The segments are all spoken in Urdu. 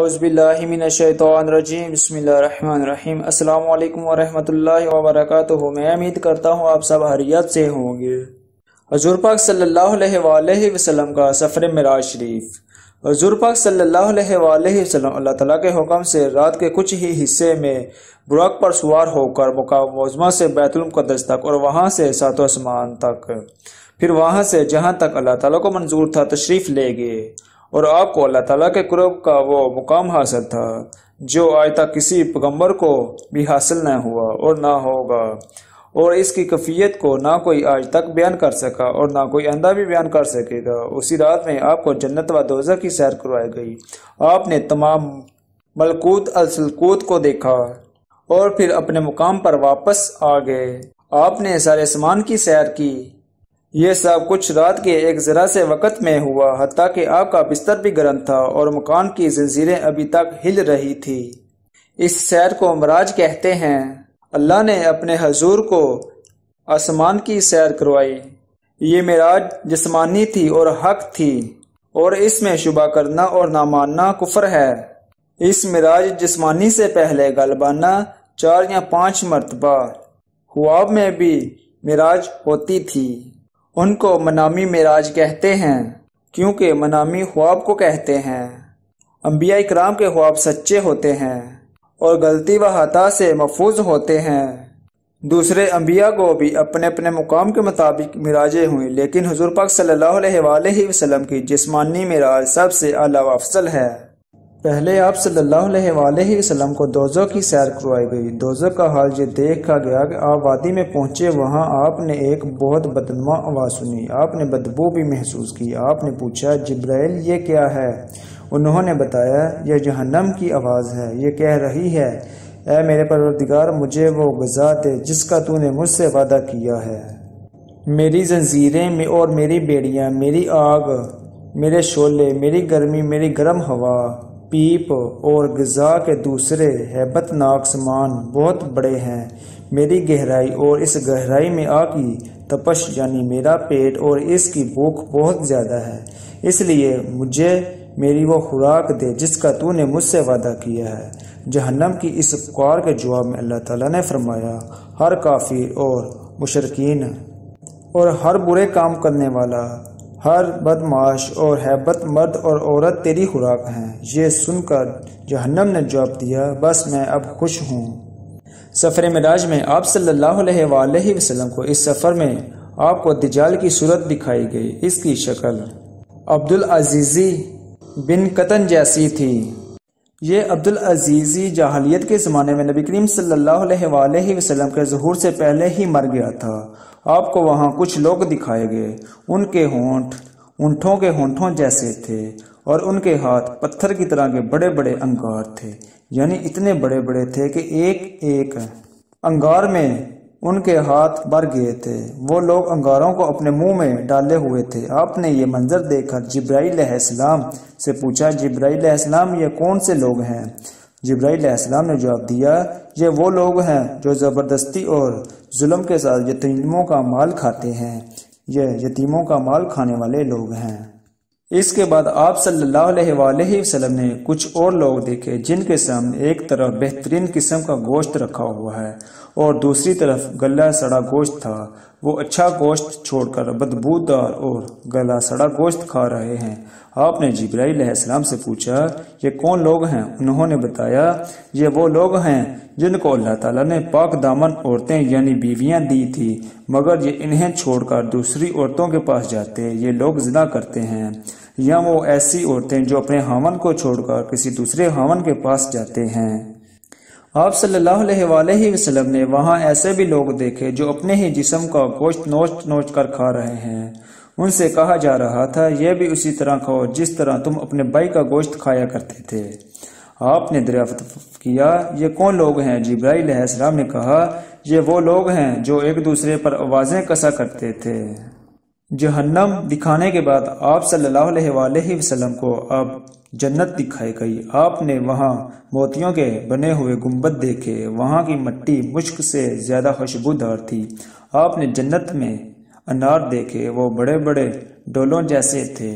اعوذ باللہ من الشیطان الرجیم بسم اللہ الرحمن الرحیم۔ السلام علیکم ورحمۃ اللہ وبرکاتہ۔ میں امید کرتا ہوں آپ سب خیریت سے ہوں گے۔ حضور پاک صلی اللہ علیہ وآلہ وسلم کا سفر معراج شریف۔ حضور پاک صلی اللہ علیہ وآلہ وسلم اللہ تعالیٰ کے حکم سے رات کے کچھ ہی حصے میں براق پر سوار ہو کر مقام معظمہ سے بیت المقدس تک اور وہاں سے ساتوں آسمان تک، پھر وہاں سے جہاں تک اللہ تعالیٰ کو منظور تھا تشریف لے گئے، اور آپ کو اللہ تعالیٰ کے قرب کا وہ مقام حاصل تھا جو آج تک کسی پیغمبر کو بھی حاصل نہ ہوا اور نہ ہوگا، اور اس کی کیفیت کو نہ کوئی آج تک بیان کر سکا اور نہ کوئی آئندہ بھی بیان کر سکے گا۔ اسی رات میں آپ کو جنت و دوزخ کی سیر کروائی گئی۔ آپ نے تمام ملکوت السلکوت کو دیکھا اور پھر اپنے مقام پر واپس آ گئے۔ آپ نے سارے آسمان کی سیر کی۔ یہ سب کچھ رات کے ایک ذرا سے وقت میں ہوا، حتیٰ کہ آپ کا بستر بھی گرم تھا اور مکان کی زنجیریں ابھی تک ہل رہی تھی۔ اس سیر کو معراج کہتے ہیں۔ اللہ نے اپنے حضور کو آسمان کی سیر کروائی۔ یہ معراج جسمانی تھی اور حق تھی، اور اس میں شبہ کرنا اور نہ ماننا کفر ہے۔ اس معراج جسمانی سے پہلے غالبانہ 4 یا 5 مرتبہ خواب میں بھی معراج ہوتی تھی۔ ان کو منامی معراج کہتے ہیں، کیونکہ منامی خواب کو کہتے ہیں۔ انبیاء کرام کے خواب سچے ہوتے ہیں اور غلطی و خطا سے محفوظ ہوتے ہیں۔ دوسرے انبیاء کو بھی اپنے اپنے مقام کے مطابق معراجیں ہوئیں، لیکن حضور پاک صلی اللہ علیہ وآلہ وسلم کی جسمانی معراج سب سے اعلیٰ و افضل ہے۔ پہلے آپ صلی اللہ علیہ وآلہ وسلم کو دوزخ کی سیر کروائی گئی۔ دوزخ کا حال یہ دیکھا گیا کہ آپ وادی میں پہنچے، وہاں آپ نے ایک بہت بدنما آواز سنی۔ آپ نے بدبو بھی محسوس کی۔ آپ نے پوچھا، جبرائیل یہ کیا ہے؟ انہوں نے بتایا، یہ جہنم کی آواز ہے، یہ کہہ رہی ہے، اے میرے پروردگار، مجھے وہ غذا دے جس کا تو نے مجھ سے وعدہ کیا ہے۔ میری زنجیریں اور میری بیڑیاں، میری آگ، میرے شعلے، میری گرمی، میری گرم ہوا، پیپ اور غذا کے دوسرے ہیبت ناک سامان بہت بڑے ہیں۔ میری گہرائی اور اس گہرائی میں آگ کی تپش یعنی میرا پیٹ اور اس کی بھوک بہت زیادہ ہے، اس لیے مجھے میری وہ خوراک دے جس کا تو نے مجھ سے وعدہ کیا ہے۔ جہنم کی اس پکار کے جواب میں اللہ تعالیٰ نے فرمایا، ہر کافر اور مشرکین اور ہر برے کام کرنے والا، ہر بدمعاش اور ہیبت مرد اور عورت تیری خوراک ہیں۔ یہ سن کر جہنم نے جواب دیا، بس میں اب خوش ہوں۔ سفر معراج میں آپ صلی اللہ علیہ وآلہ وسلم کو اس سفر میں آپ کو دجال کی صورت دکھائی گئی۔ اس کی شکل عبدالعزیزی بن قطن جیسی تھی۔ یہ عبدالعزیزی جاہلیت کے زمانے میں نبی کریم صلی اللہ علیہ وآلہ وسلم کے ظہور سے پہلے ہی مر گیا تھا۔ آپ کو وہاں کچھ لوگ دکھائے گئے۔ ان کے ہونٹ اونٹوں کے ہونٹوں جیسے تھے اور ان کے ہاتھ پتھر کی طرح کے بڑے بڑے انگار تھے، یعنی اتنے بڑے بڑے تھے کہ ایک ایک انگار میں ان کے ہاتھ بھر گئے تھے۔ وہ لوگ انگاروں کو اپنے منہ میں ڈالے ہوئے تھے۔ آپ نے یہ منظر دیکھ کر جبرائیل علیہ السلام سے پوچھا، جبرائیل علیہ السلام یہ کون سے لوگ ہیں؟ جبرائیل علیہ السلام نے جواب دیا، یہ وہ لوگ ہیں جو زبردستی اور ظلم کے ساتھ یتیموں کا مال کھاتے ہیں۔ یہ یتیموں کا مال کھانے والے لوگ ہیں۔ اس کے بعد آپ صلی اللہ علیہ وآلہ وسلم نے کچھ اور لوگ دیکھے جن کے سامنے ایک طرف بہترین قسم کا گوشت رکھا ہوا ہے اور دوسری طرف گلا سڑا گوشت تھا۔ وہ اچھا گوشت چھوڑ کر بدبودار اور گلا سڑا گوشت کھا رہے ہیں۔ آپ نے جبرائیل علیہ السلام سے پوچھا، یہ کون لوگ ہیں؟ انہوں نے بتایا، یہ وہ لوگ ہیں جن کو اللہ تعالیٰ نے پاک دامن عورتیں یعنی بیویاں دی تھی، مگر یہ انہیں چھوڑ کر دوسری عورتوں کے پاس جاتے۔ یہ لوگ زنا کرتے ہیں، یا وہ ایسی عورتیں جو اپنے خاوند کو چھوڑ کر کسی دوسرے خاوند کے پاس جاتے ہیں۔ آپ صلی اللہ علیہ وآلہ وسلم نے وہاں ایسے بھی لوگ دیکھے جو اپنے ہی جسم کا گوشت نوچ نوچ کر کھا رہے ہیں۔ ان سے کہا جا رہا تھا، یہ بھی اسی طرح کھاؤ جس طرح تم اپنے بھائی کا گوشت کھایا کرتے تھے۔ آپ نے دریافت کیا، یہ کون لوگ ہیں؟ جبرائیل علیہ السلام نے کہا، یہ وہ لوگ ہیں جو ایک دوسرے پر آوازیں کسا کرتے تھے۔ جہنم دکھانے کے بعد آپ صلی اللہ علیہ وآلہ وسلم کو اب جنت دکھائی گئی۔ آپ نے وہاں موتیوں کے بنے ہوئے گنبد دیکھے، وہاں کی مٹی مشک سے زیادہ خوشبودار تھی۔ آپ نے جنت میں انار دیکھے، وہ بڑے بڑے ڈولوں جیسے تھے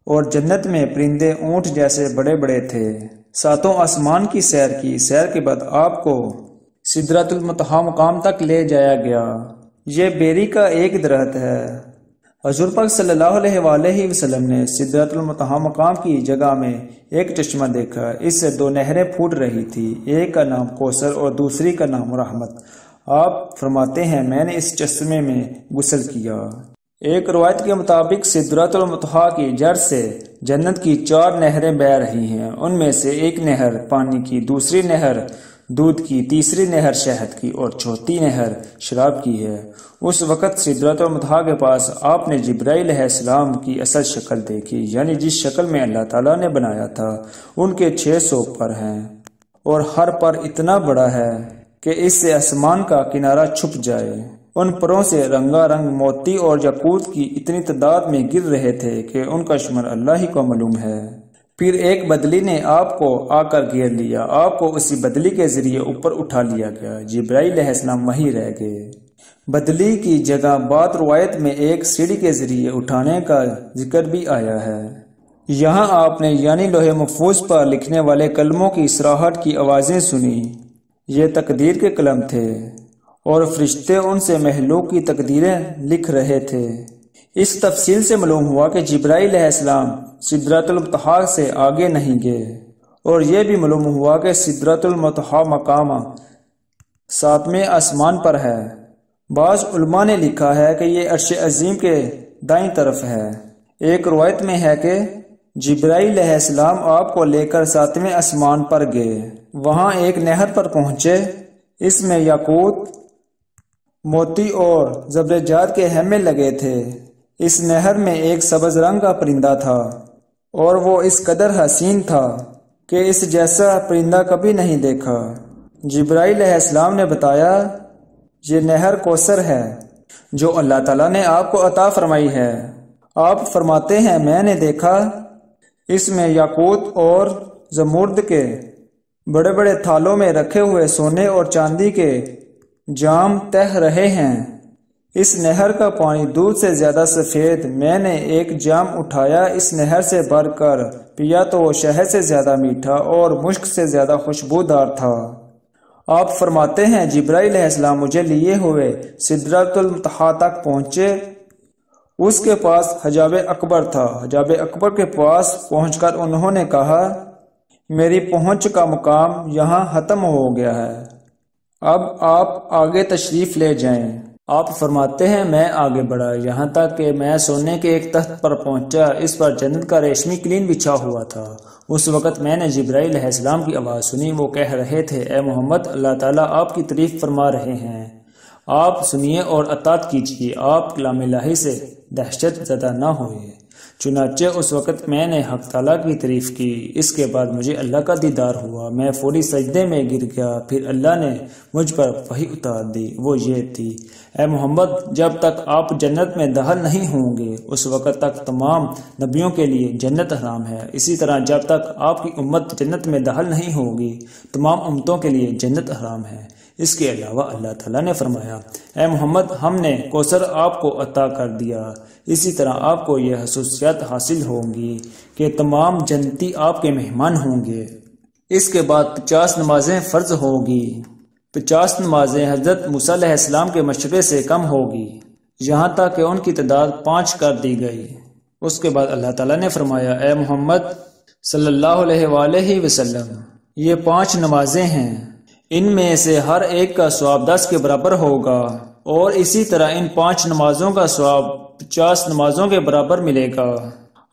اور جنت میں پرندے اونٹ جیسے بڑے بڑے تھے۔ ساتوں آسمان کی سیر کی، سیر کے بعد آپ کو سدرۃ المنتہا مقام تک لے جایا گیا۔ یہ بیری کا ایک درخت ہے۔ حضور پاک صلی اللہ علیہ وآلہ وسلم نے سدرۃ المنتہا مقام کی جگہ میں ایک چشمہ دیکھا، اس سے 2 نہریں پھوٹ رہی تھی، ایک کا نام کوثر اور دوسری کا نام رحمت۔ آپ فرماتے ہیں میں نے اس چشمے میں غسل کیا۔ ایک روایت کے مطابق سدرۃ المنتہا کی جڑ سے جنت کی 4 نہریں بہہ رہی ہیں، ان میں سے ایک نہر پانی کی، دوسری نہر دودھ کی، تیسری نہر شہد کی اور چوتھی نہر شراب کی ہے۔ اس وقت سدرۃ المنتہا کے پاس آپ نے جبرائیل علیہ السلام کی اصل شکل دیکھی، یعنی جس شکل میں اللہ تعالیٰ نے بنایا تھا۔ ان کے 600 پر ہیں اور ہر پر اتنا بڑا ہے کہ اس سے آسمان کا کنارہ چھپ جائے۔ ان پروں سے رنگا رنگ موتی اور یاقوت کی اتنی تعداد میں گر رہے تھے کہ ان کا شمار اللہ ہی کو معلوم ہے۔ پھر ایک بدلی نے آپ کو آ کر گھیر لیا، آپ کو اسی بدلی کے ذریعے اوپر اٹھا لیا گیا۔ جبرائیل علیہ السلام وہیں رہ گئے۔ بدلی کی جگہ بعض روایت میں ایک سیڑھی کے ذریعے اٹھانے کا ذکر بھی آیا ہے۔ یہاں آپ نے یعنی لوح محفوظ پر لکھنے والے کلموں کی سراہٹ کی آوازیں سنی۔ یہ تقدیر کے کلم تھے اور فرشتے ان سے مخلوق کی تقدیریں لکھ رہے تھے۔ اس تفصیل سے معلوم ہوا کہ جبرائیل علیہ السلام سدرۃ المنتہا سے آگے نہیں گئے، اور یہ بھی معلوم ہوا کہ سدرۃ المنتہا مقام 7ویں آسمان پر ہے۔ بعض علماء نے لکھا ہے کہ یہ عرش عظیم کے دائیں طرف ہے۔ ایک روایت میں ہے کہ جبرائیل علیہ السلام آپ کو لے کر 7ویں آسمان پر گئے، وہاں ایک نہر پر پہنچے، اس میں یاقوت، موتی اور زبرجاد کے خیمے لگے تھے۔ اس نہر میں ایک سبز رنگ کا پرندہ تھا اور وہ اس قدر حسین تھا کہ اس جیسا پرندہ کبھی نہیں دیکھا۔ جبرائیل علیہ السلام نے بتایا یہ نہر کوثر ہے جو اللہ تعالیٰ نے آپ کو عطا فرمائی ہے۔ آپ فرماتے ہیں میں نے دیکھا اس میں یاقوت اور زمرد کے بڑے بڑے تھالوں میں رکھے ہوئے سونے اور چاندی کے جام تہ رہے ہیں۔ اس نہر کا پانی دودھ سے زیادہ سفید۔ میں نے ایک جام اٹھایا، اس نہر سے بھر کر پیا تو وہ شہد سے زیادہ میٹھا اور مشک سے زیادہ خوشبودار تھا۔ آپ فرماتے ہیں جبرائیل علیہ السلام مجھے لیے ہوئے سدرۃ المنتہا تک پہنچے، اس کے پاس حجاب اکبر تھا۔ حجاب اکبر کے پاس پہنچ کر انہوں نے کہا میری پہنچ کا مقام یہاں ختم ہو گیا ہے، اب آپ آگے تشریف لے جائیں۔ آپ فرماتے ہیں میں آگے بڑھا یہاں تک کہ میں سونے کے ایک تخت پر پہنچا، اس پر جنت کا ریشمی قلین بچھا ہوا تھا۔ اس وقت میں نے جبرائیل علیہ السلام کی آواز سنی، وہ کہہ رہے تھے اے محمد اللہ تعالیٰ آپ کی تعریف فرما رہے ہیں، آپ سنیے اور اطاعت کیجیے، آپ کلام الہی سے دہشت زدہ نہ ہوئے۔ چنانچہ اس وقت میں نے حق تعالیٰ کی تعریف کی، اس کے بعد مجھے اللہ کا دیدار ہوا، میں فوری سجدے میں گر گیا، پھر اللہ نے مجھ پر وحی اتار دی، وہ یہ تھی اے محمد جب تک آپ جنت میں داخل نہیں ہوں گے اس وقت تک تمام نبیوں کے لیے جنت حرام ہے، اسی طرح جب تک آپ کی امت جنت میں داخل نہیں ہوگی تمام امتوں کے لیے جنت حرام ہے۔ اس کے علاوہ اللہ تعالیٰ نے فرمایا اے محمد ہم نے کوثر آپ کو عطا کر دیا، اسی طرح آپ کو یہ خصوصیات حاصل ہوں گی کہ تمام جنتی آپ کے مہمان ہوں گے۔ اس کے بعد 50 نمازیں فرض ہوگی، 50 نمازیں حضرت موسیٰ علیہ السلام کے مشورے سے کم ہوگی، یہاں تک کہ ان کی تعداد 5 کر دی گئی۔ اس کے بعد اللہ تعالیٰ نے فرمایا اے محمد صلی اللہ علیہ وآلہ وسلم یہ 5 نمازیں ہیں، ان میں سے ہر ایک کا ثواب 10 کے برابر ہوگا، اور اسی طرح ان 5 نمازوں کا ثواب 50 نمازوں کے برابر ملے گا۔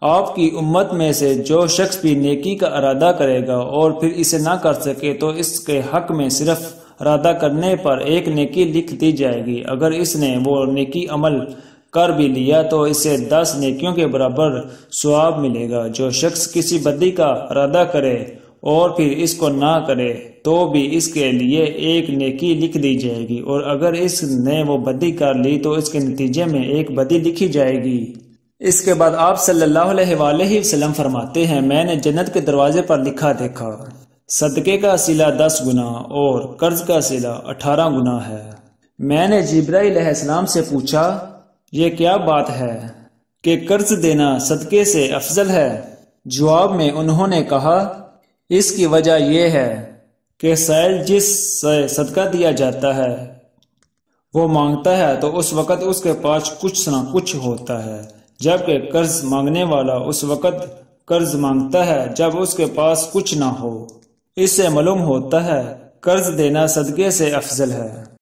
آپ کی امت میں سے جو شخص بھی نیکی کا ارادہ کرے گا اور پھر اسے نہ کر سکے تو اس کے حق میں صرف ارادہ کرنے پر ایک نیکی لکھ دی جائے گی، اگر اس نے وہ نیکی عمل کر بھی لیا تو اسے 10 نیکیوں کے برابر ثواب ملے گا۔ جو شخص کسی بدی کا ارادہ کرے اور پھر اس کو نہ کرے تو بھی اس کے لیے ایک نیکی لکھ دی جائے گی، اور اگر اس نے وہ بدی کر لی تو اس کے نتیجے میں ایک بدی لکھی جائے گی۔ اس کے بعد آپ صلی اللہ علیہ وآلہ وسلم فرماتے ہیں میں نے جنت کے دروازے پر لکھا دیکھا صدقے کا صلہ 10 گنا اور قرض کا صلہ 18 گنا ہے۔ میں نے جبرائیل علیہ السلام سے پوچھا یہ کیا بات ہے؟ کہ قرض دینا صدقے سے افضل ہے؟ جواب میں انہوں نے کہا، اس کی وجہ یہ ہے کہ سائل جس سے صدقہ دیا جاتا ہے وہ مانگتا ہے تو اس وقت اس کے پاس کچھ نہ کچھ ہوتا ہے، جبکہ قرض مانگنے والا اس وقت قرض مانگتا ہے جب اس کے پاس کچھ نہ ہو۔ اس سے معلوم ہوتا ہے قرض دینا صدقے سے افضل ہے۔